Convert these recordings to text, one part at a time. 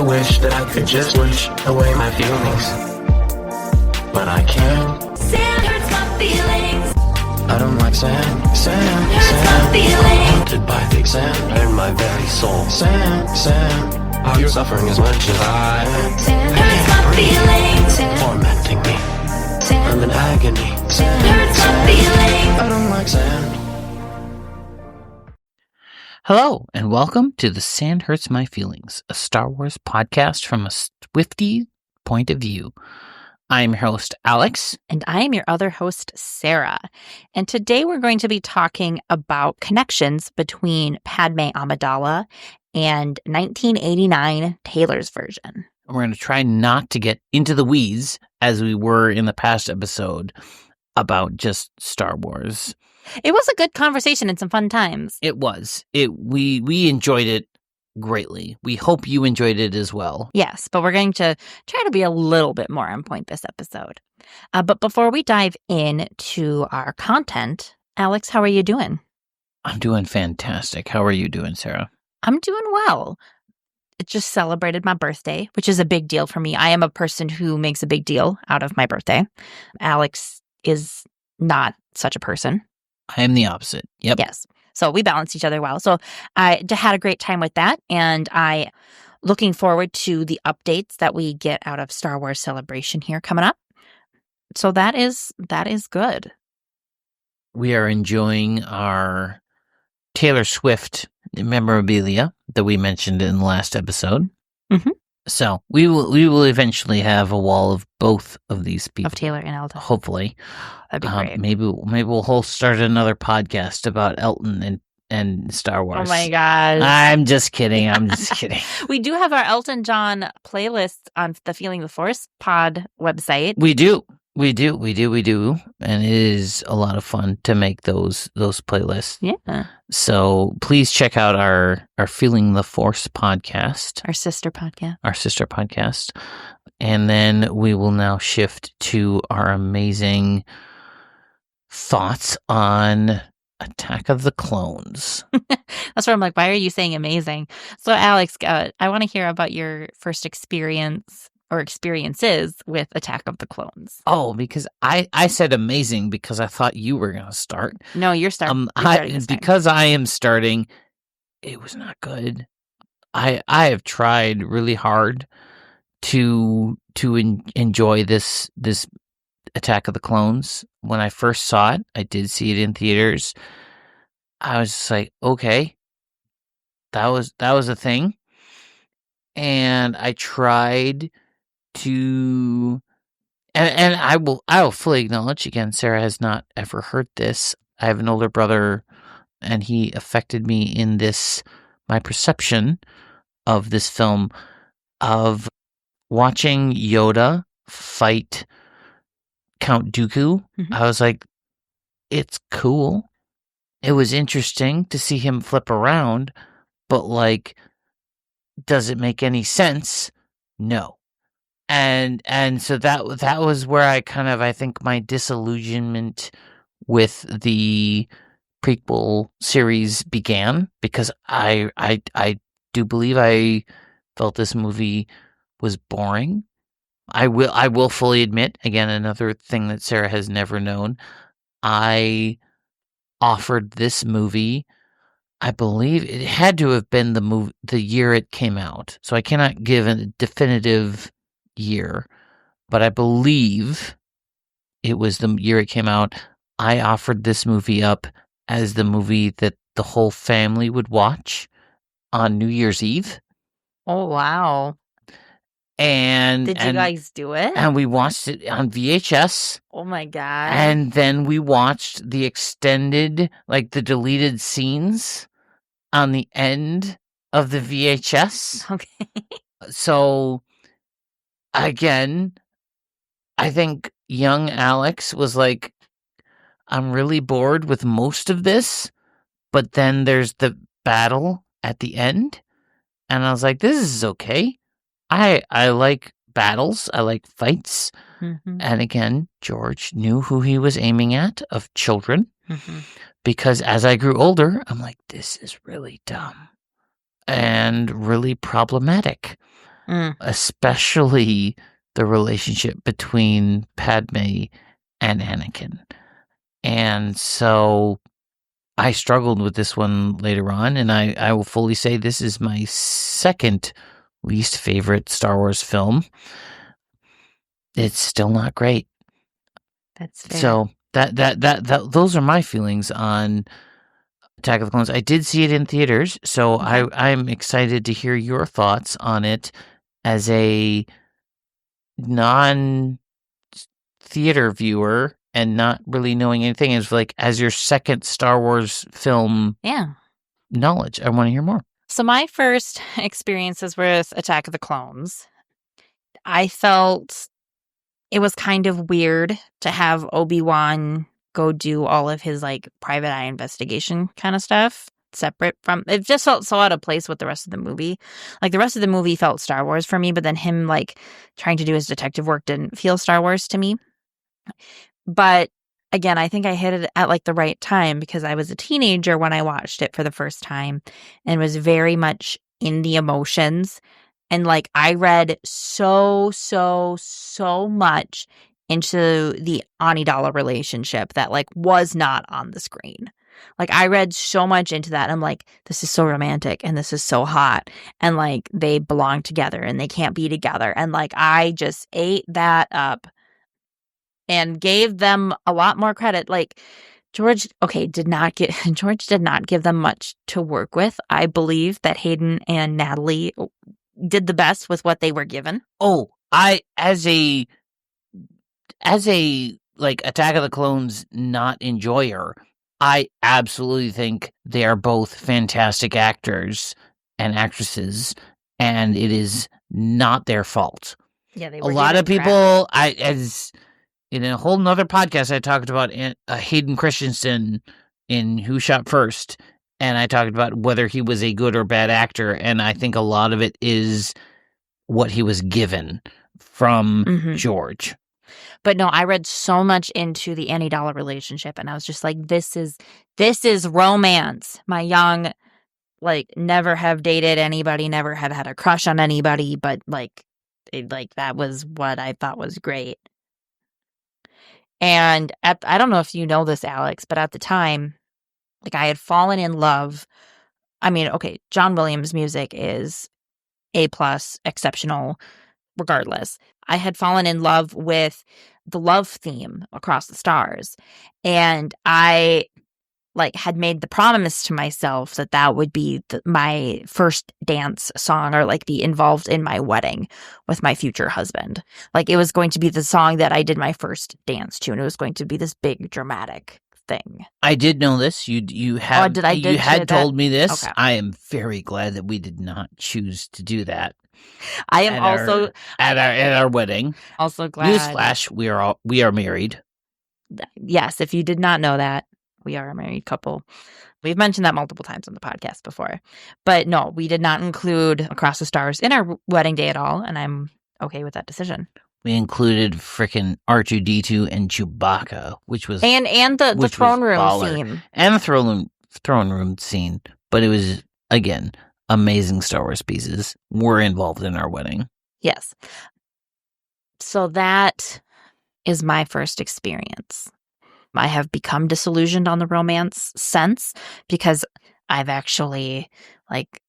wish that I could just wish away my feelings, but I can't. Sand hurts my feelings. I don't like sand, Hurts my sand. feelings. Haunted by thick sand in my very soul. Sand. Are you suffering as much as I am? Sand hurts my feelings. Tormenting me. I'm in agony. Sand hurts my feelings. I don't like sand. Hello, and welcome to The Sand Hurts My Feelings, a Star Wars podcast from a Swiftie point of view. I'm your host, Alex. And I am your other host, Sarah. And today we're going to be talking about connections between Padmé Amidala and 1989 Taylor's version. We're going to try not to get into the weeds, as we were in the past episode, about just Star Wars. It was a good conversation and some fun times. It was. We enjoyed it greatly. We hope you enjoyed it as well. Yes, but we're going to try to be a little bit more on point this episode. But before we dive into our content, Alex, how are you doing? I'm doing fantastic. How are you doing, Sarah? I'm doing well. It just celebrated my birthday, which is a big deal for me. I am a person who makes a big deal out of my birthday. Alex is not such a person. I am the opposite. Yep. Yes. So we balance each other well. So I had a great time with that. And I looking forward to the updates that we get out of Star Wars Celebration here coming up. So that is good. We are enjoying our Taylor Swift memorabilia that we mentioned in the last episode. Mm-hmm. So we will eventually have a wall of both of these people. Of Taylor and Elton. Hopefully. That'd be great. Maybe we'll start another podcast about Elton and Star Wars. Oh my gosh. I'm just kidding. We do have our Elton John playlist on the Feeling the Force pod website. We do. And it is a lot of fun to make those playlists. Yeah. So please check out our Feeling the Force podcast. Our sister podcast. And then we will now shift to our amazing thoughts on Attack of the Clones. That's where I'm like, why are you saying amazing? So Alex, I want to hear about your first experience or experiences with Attack of the Clones. Oh, because I said amazing because I thought you were going to start. No, you're starting. Because I am starting, it was not good. I have tried really hard to enjoy this Attack of the Clones. When I first saw it, I did see it in theaters. I was just like, okay, that was a thing. And I tried to, and I will fully acknowledge, again, Sarah has not ever heard this. I have an older brother, and he affected me in this, my perception of this film, of watching Yoda fight Count Dooku. Mm-hmm. I was like, it's cool. It was interesting to see him flip around, but like, does it make any sense? No. And so that was where I think my disillusionment with the prequel series began, because I do believe I felt this movie was boring. I will fully admit, again, another thing that Sarah has never known, I offered this movie, I believe it had to have been the year it came out. So I cannot give a definitive year, but I believe it was the year it came out. I offered this movie up as the movie that the whole family would watch on New Year's Eve. Oh, wow. And did you guys do it? And we watched it on VHS. Oh my God. And then we watched the extended, like the deleted scenes on the end of the VHS. Okay. So again, I think young Alex was like, I'm really bored with most of this, but then there's the battle at the end. And I was like, this is okay. I like battles. I like fights. Mm-hmm. And again, George knew who he was aiming at, of children. Mm-hmm. Because as I grew older, I'm like, this is really dumb and really problematic. especially the relationship between Padme and Anakin. And so I struggled with this one later on, and I will fully say this is my second least favorite Star Wars film. It's still not great. That's fair. So that those are my feelings on Attack of the Clones. I did see it in theaters, so Okay. I'm excited to hear your thoughts on it as a non-theater viewer and not really knowing anything. It's like as your second Star Wars film Yeah. knowledge. I want to hear more. So my first experiences with Attack of the Clones, I felt it was kind of weird to have Obi-Wan go do all of his like private eye investigation kind of stuff separate from it. Just felt so out of place with the rest of the movie. Like the rest of the movie felt Star Wars for me, but then him like trying to do his detective work didn't feel Star Wars to me. But again, I think I hit it at like the right time because I was a teenager when I watched it for the first time and was very much in the emotions. And like I read so much into the Amidala relationship that like was not on the screen. Like I read so much into that. I'm like, this is so romantic and this is so hot. And like they belong together and they can't be together. And like I just ate that up and gave them a lot more credit. Like George did not give them much to work with. I believe that Hayden and Natalie did the best with what they were given. Oh, as a like Attack of the Clones not enjoyer, I absolutely think they are both fantastic actors and actresses, and it is not their fault. Yeah, they A were lot of given people, as in a whole nother podcast, I talked about Hayden Christensen in Who Shot First, and I talked about whether he was a good or bad actor, and I think a lot of it is what he was given from George. But no, I read so much into the Amidala relationship, and I was just like, this is romance. My young, like, never have dated anybody, never have had a crush on anybody, but like that was what I thought was great. And I don't know if you know this, Alex, but at the time, like I had fallen in love. I mean, okay, John Williams' music is A+, exceptional, regardless. I had fallen in love with the love theme Across the Stars. And I like had made the promise to myself that would be my first dance song or like be involved in my wedding with my future husband. Like it was going to be the song that I did my first dance to, and it was going to be this big dramatic thing. I did know this. You had told me this. Okay. I am very glad that we did not choose to do that. I am also at our wedding. Also glad. Newsflash: we are married. Yes, if you did not know that, we are a married couple. We've mentioned that multiple times on the podcast before. But no, we did not include Across the Stars in our wedding day at all, and I'm okay with that decision. We included frickin' R2-D2 and Chewbacca, which was and the throne room baller. scene. And the throne room scene. But it was, again, amazing Star Wars pieces were involved in our wedding. Yes. So that is my first experience. I have become disillusioned on the romance since because I've actually like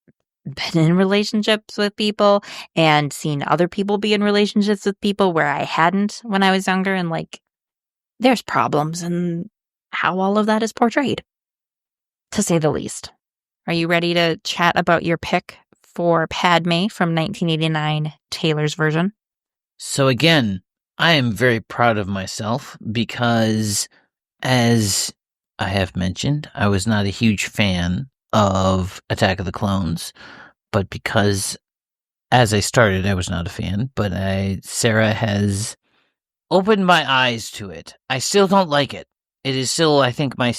been in relationships with people and seen other people be in relationships with people where I hadn't when I was younger, and like there's problems in how all of that is portrayed, to say the least. Are you ready to chat about your pick for Padmé from 1989, Taylor's version? So again, I am very proud of myself because, as I have mentioned, I was not a huge fan of Attack of the Clones, but because as I started, I was not a fan, but Sarah has opened my eyes to it. I still don't like it. It is still, I think, my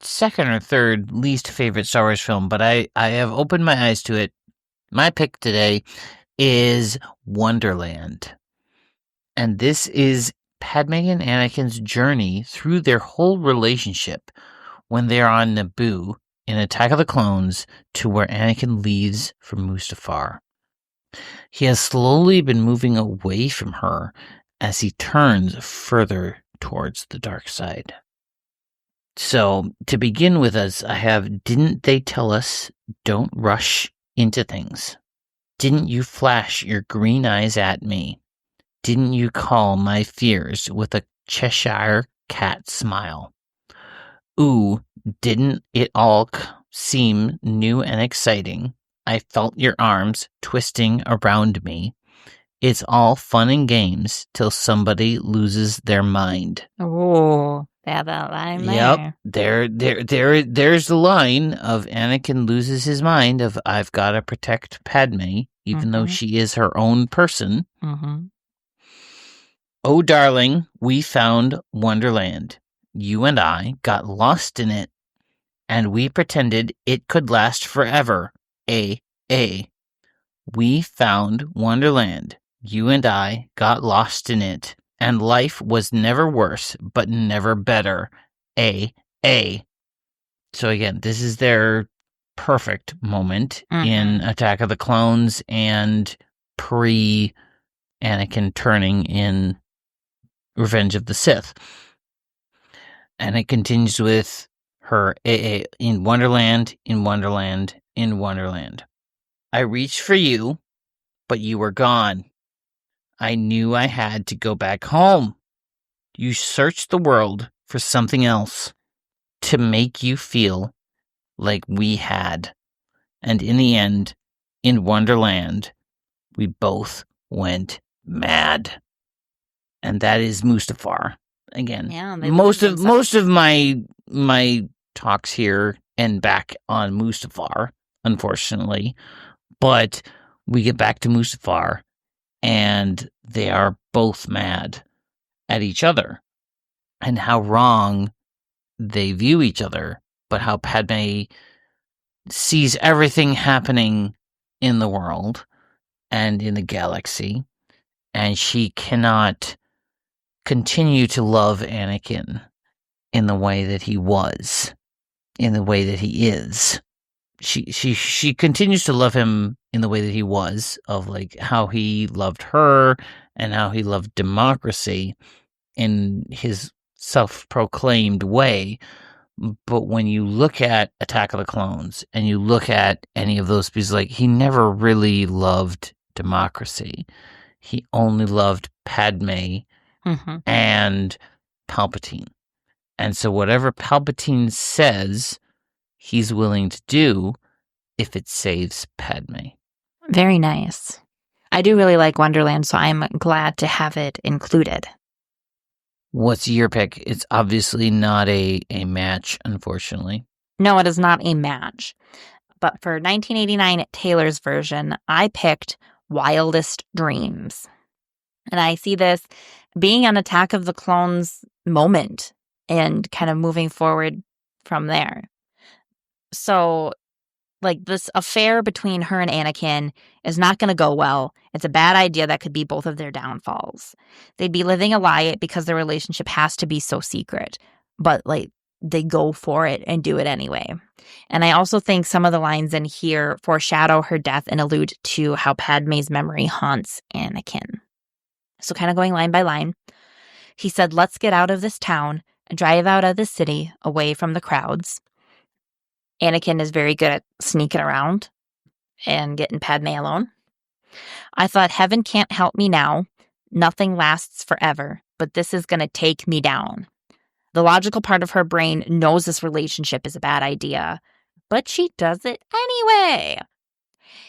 second or third least favorite Star Wars film, but I have opened my eyes to it. My pick today is Wonderland. And this is Padme and Anakin's journey through their whole relationship when they're on Naboo in Attack of the Clones to where Anakin leaves for Mustafar. He has slowly been moving away from her as he turns further towards the dark side. So, to begin with us, I have, didn't they tell us don't rush into things? Didn't you flash your green eyes at me? Didn't you call my fears with a Cheshire cat smile? Ooh, didn't it all seem new and exciting? I felt your arms twisting around me. It's all fun and games till somebody loses their mind. Oh, that line Yep, there. there's the line of Anakin loses his mind of I've got to protect Padme, even though she is her own person. Mm-hmm. Oh, darling, we found Wonderland. You and I got lost in it, and we pretended it could last forever. We found Wonderland. You and I got lost in it, and life was never worse, but never better. So again, this is their perfect moment in Attack of the Clones and pre-Anakin turning in Revenge of the Sith. And it continues with her in Wonderland, in Wonderland, in Wonderland. I reached for you, but you were gone. I knew I had to go back home. You searched the world for something else to make you feel like we had. And in the end, in Wonderland, we both went mad. And that is Mustafar. Again, most of my talks here end back on Mustafar, unfortunately. But we get back to Mustafar, and they are both mad at each other and how wrong they view each other, but how Padme sees everything happening in the world and in the galaxy, and she cannot continue to love Anakin in the way that he was, in the way that he is. She continues to love him in the way that he was, of like how he loved her and how he loved democracy in his self-proclaimed way. But when you look at Attack of the Clones and you look at any of those pieces, like he never really loved democracy. He only loved Padme and Palpatine. And so whatever Palpatine says, he's willing to do if it saves Padme. Very nice. I do really like Wonderland, so I'm glad to have it included. What's your pick? It's obviously not a match, unfortunately. No, it is not a match. But for 1989 Taylor's version, I picked Wildest Dreams. And I see this being an Attack of the Clones moment and kind of moving forward from there. So, like, this affair between her and Anakin is not going to go well. It's a bad idea that could be both of their downfalls. They'd be living a lie because their relationship has to be so secret. But, like, they go for it and do it anyway. And I also think some of the lines in here foreshadow her death and allude to how Padme's memory haunts Anakin. So kind of going line by line. He said, let's get out of this town and drive out of the city away from the crowds. Anakin is very good at sneaking around and getting Padme alone. I thought, heaven can't help me now. Nothing lasts forever, but this is going to take me down. The logical part of her brain knows this relationship is a bad idea, but she does it anyway.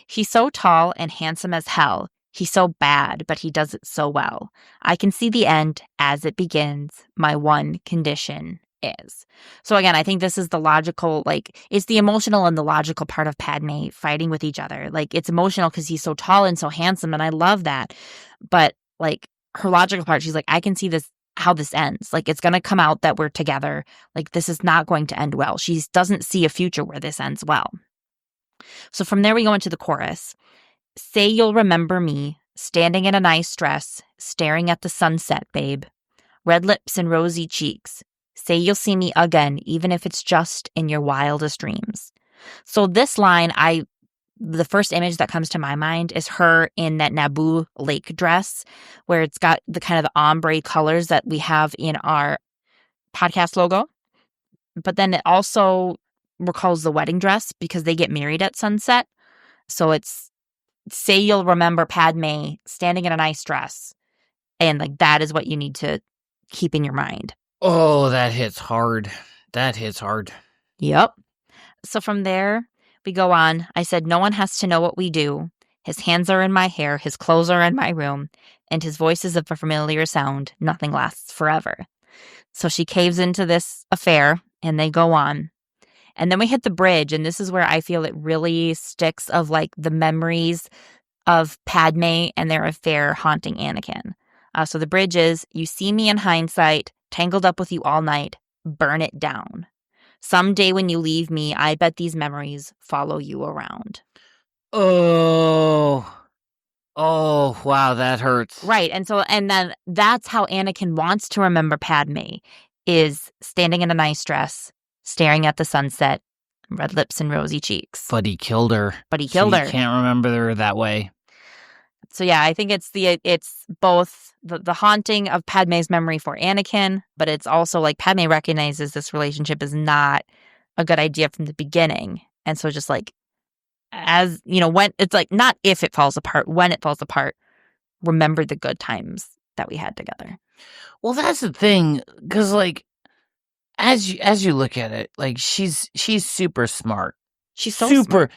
He's so tall and handsome as hell. He's so bad, but he does it so well. I can see the end as it begins. My one condition is. So again, I think this is the logical, like, it's the emotional and the logical part of Padme fighting with each other. Like, it's emotional because he's so tall and so handsome, and I love that. But, like, her logical part, she's like, I can see this, how this ends. Like, it's going to come out that we're together. Like, this is not going to end well. She doesn't see a future where this ends well. So from there, we go into the chorus. Say you'll remember me, standing in a nice dress, staring at the sunset, babe. Red lips and rosy cheeks. Say you'll see me again, even if it's just in your wildest dreams. So this line, I the first image that comes to my mind is her in that Naboo lake dress, where it's got the kind of the ombre colors that we have in our podcast logo. But then it also recalls the wedding dress because they get married at sunset. So it's, say you'll remember Padme standing in a nice dress, and like that is what you need to keep in your mind. Oh, that hits hard. That hits hard. Yep. So from there, we go on. I said, no one has to know what we do. His hands are in my hair, his clothes are in my room, and his voice is of a familiar sound. Nothing lasts forever. So she caves into this affair, and they go on. And then we hit the bridge, and this is where I feel it really sticks of like the memories of Padme and their affair haunting Anakin. So the bridge is, you see me in hindsight, tangled up with you all night, burn it down. Someday when you leave me, I bet these memories follow you around. Oh, wow, that hurts. Right. And then that's how Anakin wants to remember Padme, is standing in a nice dress, staring at the sunset, red lips and rosy cheeks. But he killed her. But he killed her. You can't remember her that way. So yeah, I think it's both the haunting of Padme's memory for Anakin, but it's also like Padme recognizes this relationship is not a good idea from the beginning. And so just like, as you know, when it's like, not if it falls apart, when it falls apart, remember the good times that we had together. Well, that's the thing, because like, as you look at it, like she's super smart. She's so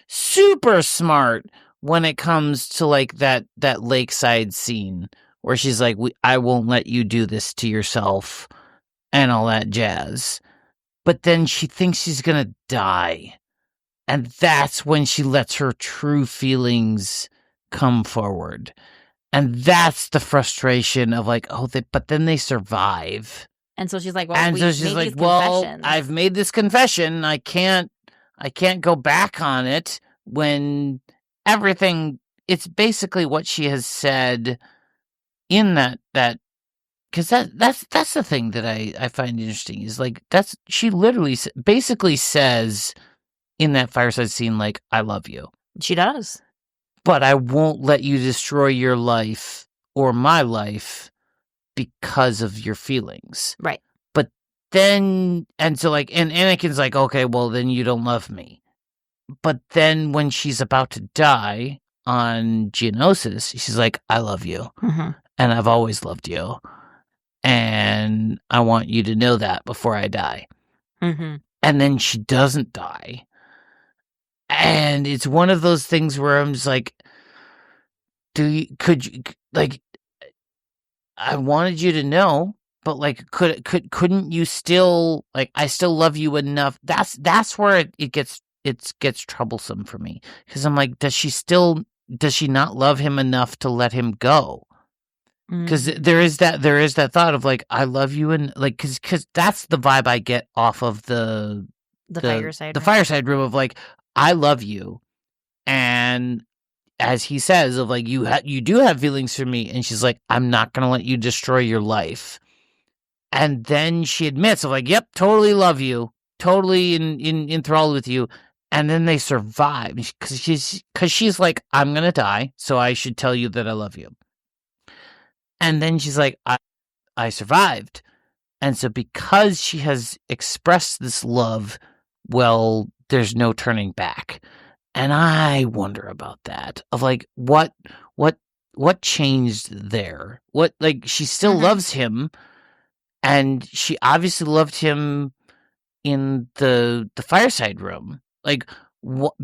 super smart when it comes to like that lakeside scene where she's like, I won't let you do this to yourself and all that jazz. But then she thinks she's going to die. And that's when she lets her true feelings come forward. And that's the frustration of like, but then they survive. And so she's like, well, and so she's like, well, confessions. I've made this confession. I can't go back on it when everything, it's basically what she has said in that, because that's the thing that I find interesting is like, she literally basically says in that fireside scene, like, I love you. She does. But I won't let you destroy your life or my life because of your feelings. Right. But then, and so like, and Anakin's like, okay, well then you don't love me. But then when she's about to die on Geonosis, she's like, I love you. Mm-hmm. And I've always loved you. And I want you to know that before I die. Mm-hmm. And then she doesn't die. And it's one of those things where I'm just like, could you, like, I wanted you to know, but like, couldn't you still, like, I still love you enough. That's where it gets troublesome for me. Cause I'm like, does she not love him enough to let him go? Cause there is that thought of like, I love you. And like, cause that's the vibe I get off of the fireside room of like, I love you. And as he says of like, you do have feelings for me. And she's like, I'm not going to let you destroy your life. And then she admits of like, yep, totally love you. Totally enthralled with you. And then they survive because she's like, I'm going to die. So I should tell you that I love you. And then she's like, I survived. And so because she has expressed this love, well, there's no turning back. And I wonder about that of like, what changed there? What, like, she still loves him, and she obviously loved him in the fireside room. Like,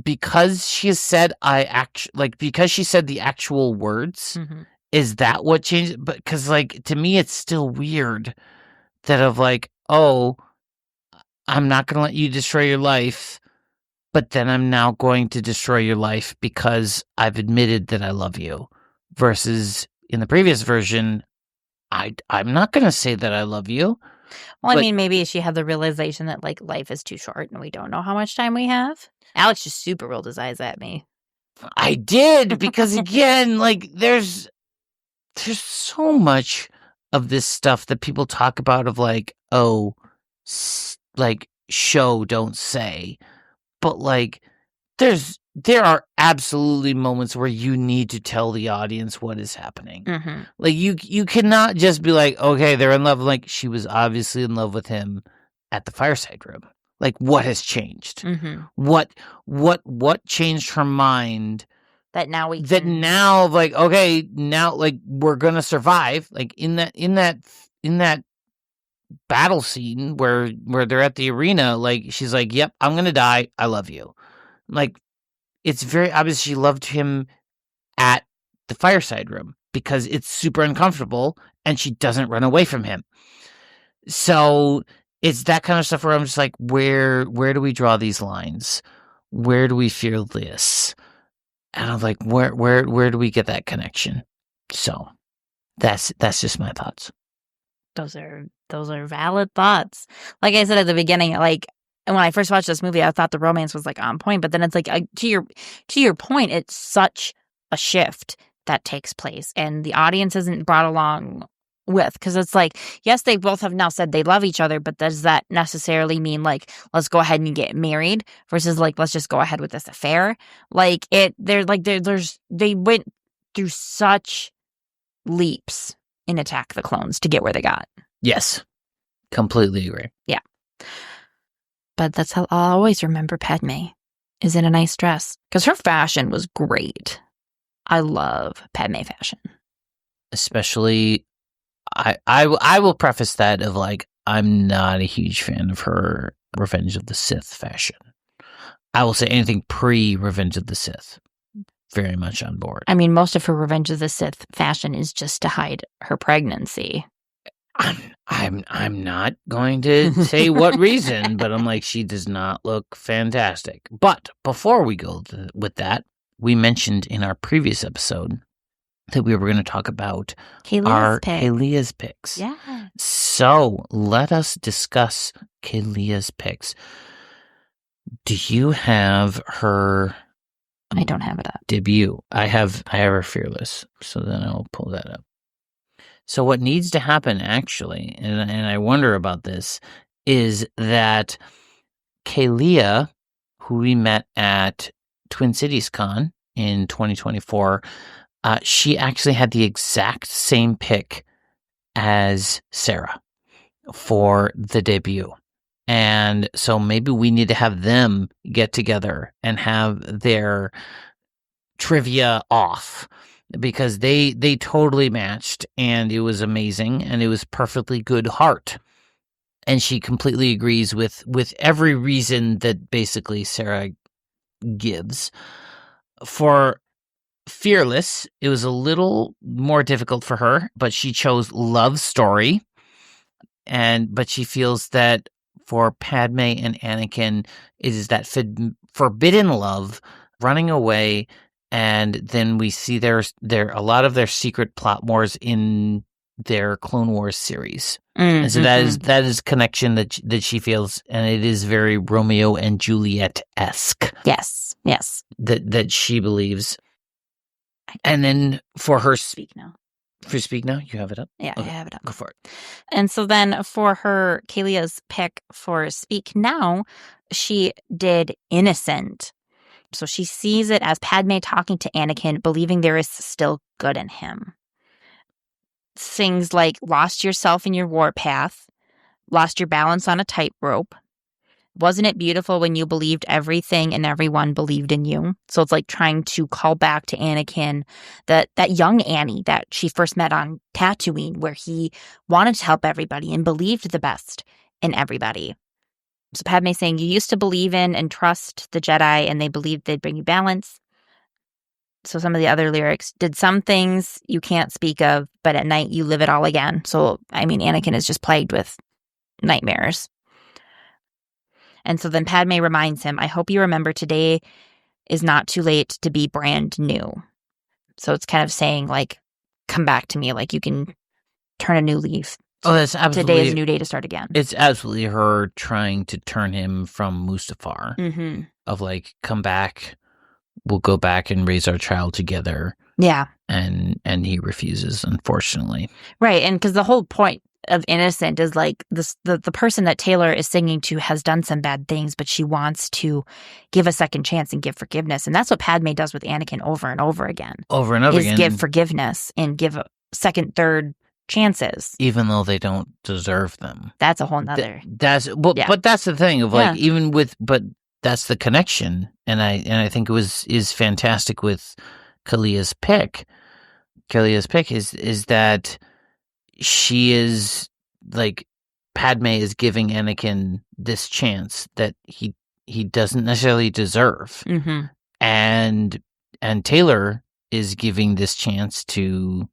because she has said because she said the actual words, is that what changed? But because like, to me, it's still weird that of like, oh, I'm not going to let you destroy your life, but then I'm now going to destroy your life because I've admitted that I love you. Versus in the previous version, I'm not going to say that I love you. Well, I mean, maybe she had the realization that like life is too short and we don't know how much time we have. Alex just super rolled his eyes at me. I did, because again, like there's so much of this stuff that people talk about of like, oh, like show, don't say. But like, there's there are absolutely moments where you need to tell the audience what is happening. Mm-hmm. Like you cannot just be like, okay, they're in love. Like she was obviously in love with him at the fireside room. Like what has changed? Mm-hmm. What changed her mind? That now we That can... now, like, okay, now like we're gonna survive. Like in that battle scene where they're at the arena, like she's like, "Yep, I'm gonna die. I love you." Like it's very obvious she loved him at the fireside room because it's super uncomfortable and she doesn't run away from him. So it's that kind of stuff where I'm just like, where do we draw these lines? Where do we feel this? And I'm like, where do we get that connection? So that's just my thoughts. Those are valid thoughts. Like I said at the beginning, like when I first watched this movie, I thought the romance was like on point, but then it's like to your point, it's such a shift that takes place, and the audience isn't brought along with, because it's like, yes, they both have now said they love each other, but does that necessarily mean like let's go ahead and get married versus like let's just go ahead with this affair? Like they went through such leaps in Attack the Clones to get where they got. Yes, completely agree. Yeah. But that's how I'll always remember Padme, is in a nice dress. Because her fashion was great. I love Padme fashion. Especially, I will preface that of like, I'm not a huge fan of her Revenge of the Sith fashion. I will say anything pre-Revenge of the Sith. Very much on board. I mean, most of her Revenge of the Sith fashion is just to hide her pregnancy. I'm not going to say what reason, but I'm like, she does not look fantastic. But before we go with that, we mentioned in our previous episode that we were going to talk about Kaylea's picks. Yeah. So let us discuss Kaylea's picks. Do you have her? I don't have it up. Debut. I have her Fearless, so then I'll pull that up. So what needs to happen, actually, and I wonder about this, is that Kaylea, who we met at Twin Cities Con in 2024, she actually had the exact same pick as Sarah for the debut. And so maybe we need to have them get together and have their trivia off, because they totally matched and it was amazing and it was perfectly good heart. And she completely agrees with every reason that basically Sarah gives. For Fearless, it was a little more difficult for her, but she chose love story. But she feels that for Padme and Anakin, it is that forbidden love, running away, and then we see their a lot of their secret plot wars in their Clone Wars series. And so that is connection that she feels, and it is very Romeo and Juliet-esque. Yes. That she believes. And then for her Speak Now. For Speak Now, you have it up? Yeah, Okay. I have it up. Go for it. And so then for her, Kaylea's pick for Speak Now, she did Innocent. So she sees it as Padme talking to Anakin, believing there is still good in him. Things like lost yourself in your warpath, lost your balance on a tightrope. Wasn't it beautiful when you believed everything and everyone believed in you? So it's like trying to call back to Anakin, that young Annie that she first met on Tatooine, where he wanted to help everybody and believed the best in everybody. So Padme saying, you used to believe in and trust the Jedi, and they believed they'd bring you balance. So some of the other lyrics, did some things you can't speak of, but at night you live it all again. So, I mean, Anakin is just plagued with nightmares. And so then Padme reminds him, I hope you remember today is not too late to be brand new. So it's kind of saying, like, come back to me, like you can turn a new leaf. Oh, that's absolutely. Today is a new day to start again. It's absolutely her trying to turn him from Mustafar. Mm-hmm. Of like, come back, we'll go back and raise our child together. Yeah. And he refuses, unfortunately. Right. And because the whole point of innocent is like this the person that Taylor is singing to has done some bad things, but she wants to give a second chance and give forgiveness. And that's what Padmé does with Anakin over and over again. Over and over is again. give forgiveness and give a second, third chances. Even though they don't deserve them. That's a whole nother. But that's the thing of like, Yeah. but that's the connection. And I think is fantastic with Kalia's pick. Kalia's pick is that she is like, Padmé is giving Anakin this chance that he doesn't necessarily deserve. Mm-hmm. And Taylor is giving this chance to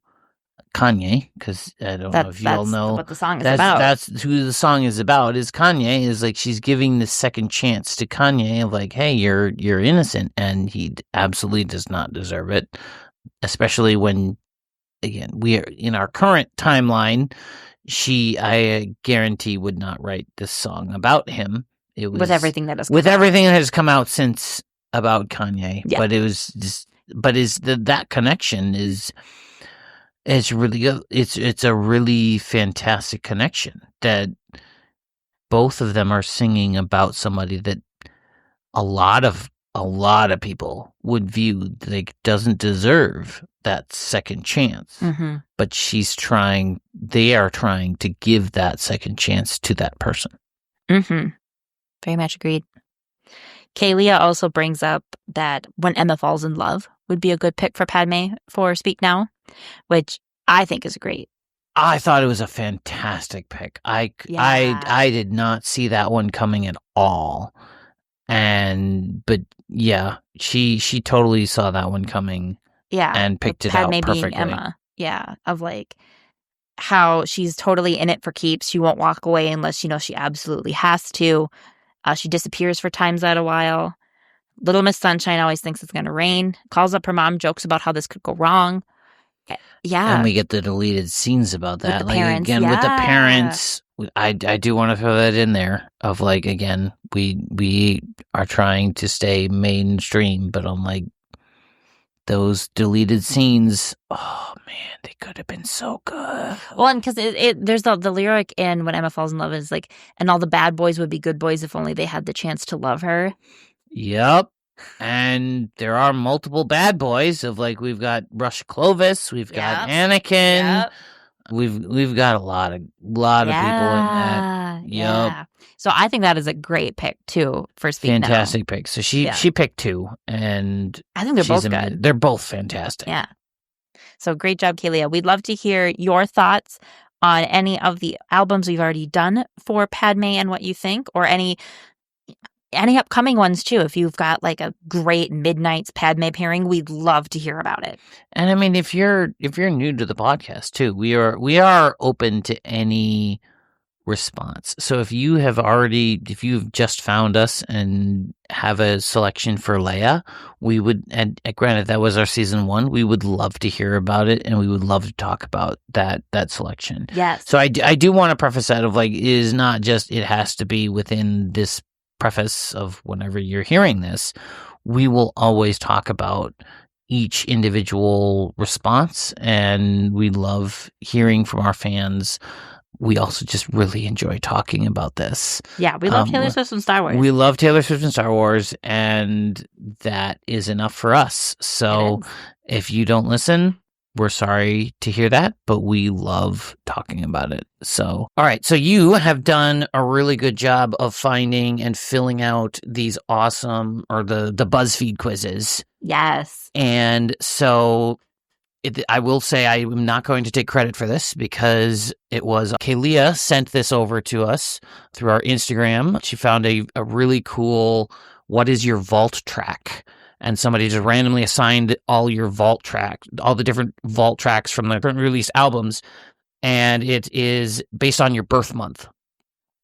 Kanye, because I don't know if you all know what the song is about. That's who the song is about. Is Kanye is like, she's giving this second chance to Kanye of like, hey, you're innocent, and he absolutely does not deserve it. Especially when, again, we are in our current timeline. I guarantee, would not write this song about him. It was with everything that has everything that has come out since about Kanye. Yeah. But it was just, that connection is. It's really good. It's a really fantastic connection that both of them are singing about somebody that a lot of people would view like doesn't deserve that second chance. Mm-hmm. But they are trying to give that second chance to that person. Mm-hmm. Very much agreed. Kalia also brings up that When Emma Falls in Love would be a good pick for Padmé for Speak Now, which I think is great. I thought it was a fantastic pick. I did not see that one coming at all. But yeah, she totally saw that one coming. Yeah. And picked it out Padmé perfectly. being Emma. Yeah. Of like how she's totally in it for keeps. She won't walk away unless she knows she absolutely has to. She disappears for times out a while. Little Miss Sunshine always thinks it's going to rain. Calls up her mom, jokes about how this could go wrong. Yeah. And we get the deleted scenes about that. With the parents, with the parents, I do want to throw that in there of like, again, we are trying to stay mainstream, but I'm like, those deleted scenes, oh man, they could have been so good. Well, and because there's the lyric in When Emma Falls in Love is like, and all the bad boys would be good boys if only they had the chance to love her. Yep. And there are multiple bad boys of like, we've got Rush Clovis, we've got Anakin, Yep. we've got a lot of people in that. Yep. Yeah. So I think that is a great pick too for Speak Now. Fantastic pick. So she picked two, and I think they're both good. They're both fantastic. Yeah. So great job, Kalia. We'd love to hear your thoughts on any of the albums we've already done for Padmé and what you think, or any upcoming ones too. If you've got like a great Midnight's Padmé pairing, we'd love to hear about it. And I mean, if you're new to the podcast too, we are open to any response. So if you've just found us and have a selection for Leia, we would, and granted that was our season 1, we would love to hear about it, and we would love to talk about that selection. Yes. So I do want to preface that of like, it is not just, it has to be within this preface of whenever you're hearing this. We will always talk about each individual response, and we love hearing from our fans. We also just really enjoy talking about this. Yeah, we love Taylor Swift and Star Wars. We love Taylor Swift and Star Wars, and that is enough for us. So if you don't listen, we're sorry to hear that, but we love talking about it. So, all right. So you have done a really good job of finding and filling out these awesome, or the BuzzFeed quizzes. Yes. And so I will say I am not going to take credit for this, because it was Kalia sent this over to us through our Instagram. She found a really cool, what is your vault track? And somebody just randomly assigned all your vault tracks, all the different vault tracks from the current released albums. And it is based on your birth month.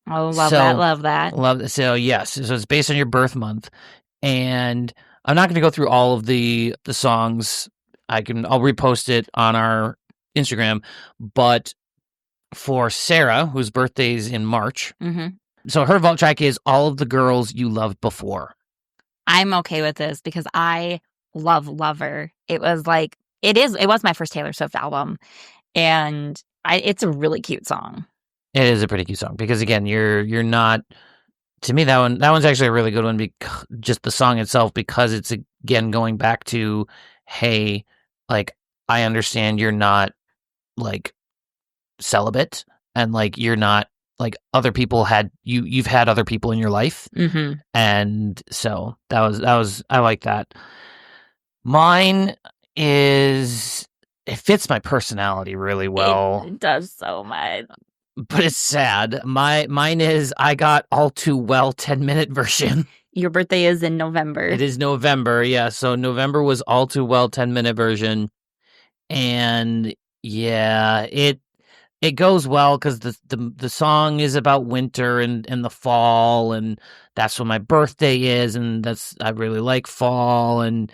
Oh, love that. So yes, so it's based on your birth month. And I'm not going to go through all of the songs. I'll repost it on our Instagram. But for Sarah, whose birthday is in March, so her vault track is all of the girls you loved before. I'm okay with this because I love Lover. It was my first Taylor Swift album, and it's a really cute song. It is a pretty cute song because again, you're not. To me, that one's actually a really good one. Because just the song itself, because it's again going back to, hey, like I understand you're not like celibate, and like you're not like other people had you've had other people in your life, and so that was I like that. Mine is it fits my personality really well. It does so much. But it's sad. Mine is I got All Too Well 10-minute version. Your birthday is in November. It is November, yeah. So November was All Too Well 10-minute version. And yeah, it goes well because the song is about winter and the fall, and that's when my birthday is, and I really like fall, and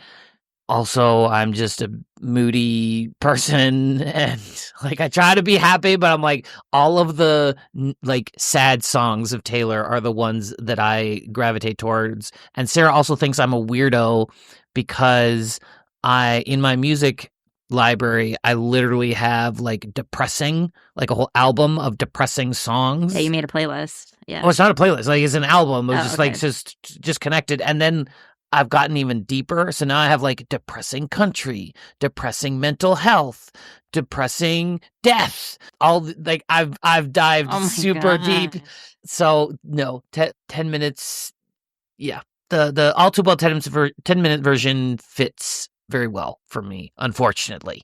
also I'm just a moody person, and like I try to be happy, but I'm like all of the like sad songs of Taylor are the ones that I gravitate towards. And Sarah also thinks I'm a weirdo because in my music library I literally have like depressing, like a whole album of depressing songs. Yeah, you made a playlist. Yeah. Oh, it's not a playlist. Like it's an album. It was okay. like just connected, and then I've gotten even deeper. So now I have like depressing country, depressing mental health, depressing death. All like I've dived super deep. So no, 10 minutes. Yeah, the All Too Well 10-minute version fits very well for me, unfortunately.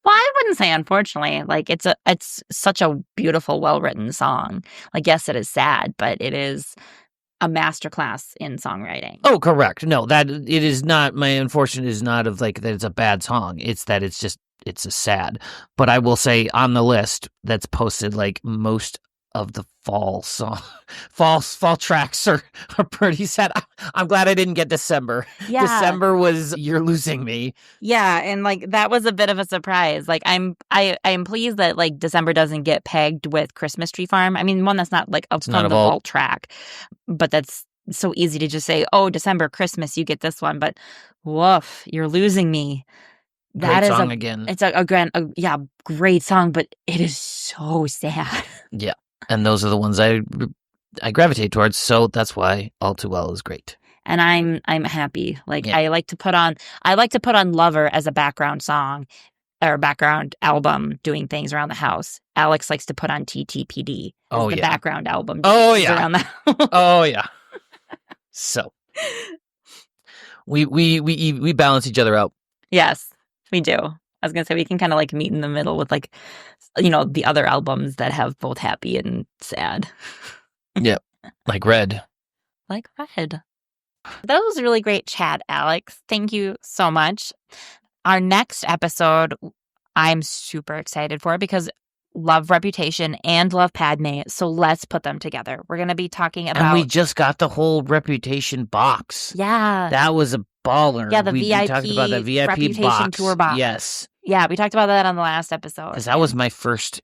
Well, I wouldn't say unfortunately. Like it's such a beautiful, well-written song. Like yes, it is sad, but it is a masterclass in songwriting. Oh, correct. No, that it is not. My unfortunate is not of like that it's a bad song. It's that it's a sad. But I will say on the list that's posted, like most of the fall tracks are pretty sad. I'm glad I didn't get December. Yeah. December was You're Losing Me. Yeah, and like that was a bit of a surprise. Like I'm pleased that like December doesn't get pegged with Christmas Tree Farm. I mean, one that's not like a from the vault track, but that's so easy to just say, "Oh, December, Christmas, you get this one." But woof, You're Losing Me. That Great is song again. It's a great song, but it is so sad. Yeah, and those are the ones I gravitate towards. So that's why All Too Well is great. And I'm happy. Like yeah. I like to put on Lover as a background song or background album doing things around the house. Alex likes to put on TTPD as the background album. Around the house. Oh yeah. So we balance each other out. Yes, we do. I was gonna say we can kind of like meet in the middle with like, you know, the other albums that have both happy and sad. Yep, like Red. Like Red. That was a really great chat, Alex. Thank you so much. Our next episode, I'm super excited for because love Reputation and love Padmé. So let's put them together. We're going to be talking about... And we just got the whole Reputation box. Yeah. That was a baller. Yeah, we talked about the VIP Reputation box. tour box. Yes. Yeah, we talked about that on the last episode. Because that was my first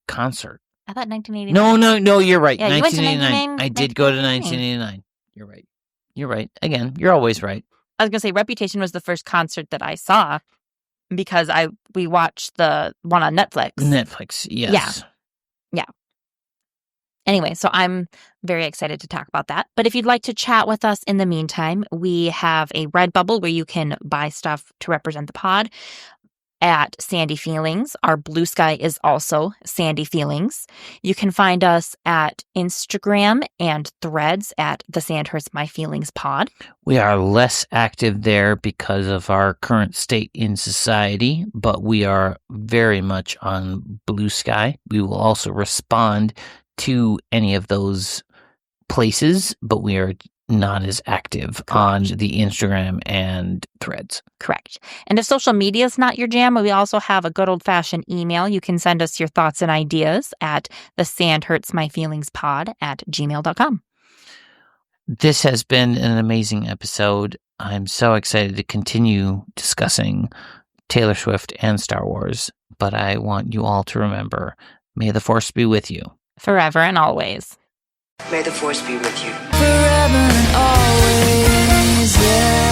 concert. I thought 1989. No, you're right. Yeah, 1989. I did go to 1989. You're right. Again, you're always right. I was going to say Reputation was the first concert that I saw because we watched the one on Netflix. Netflix, yes. Yeah. Anyway, so I'm very excited to talk about that. But if you'd like to chat with us in the meantime, we have a Redbubble where you can buy stuff to represent the pod at Sandy Feelings. Our Blue Sky is also Sandy Feelings. You can find us at Instagram and Threads at The Sand Hurts My Feelings Pod. We are less active there because of our current state in society, but we are very much on Blue Sky. We will also respond to any of those places, but we are not as active on the Instagram and Threads. Correct. And if social media is not your jam, we also have a good old-fashioned email. You can send us your thoughts and ideas at thesandhurtsmyfeelingspod@gmail.com. This has been an amazing episode. I'm so excited to continue discussing Taylor Swift and Star Wars, but I want you all to remember, may the Force be with you. Forever and always. May the Force be with you. Forever and always, yeah.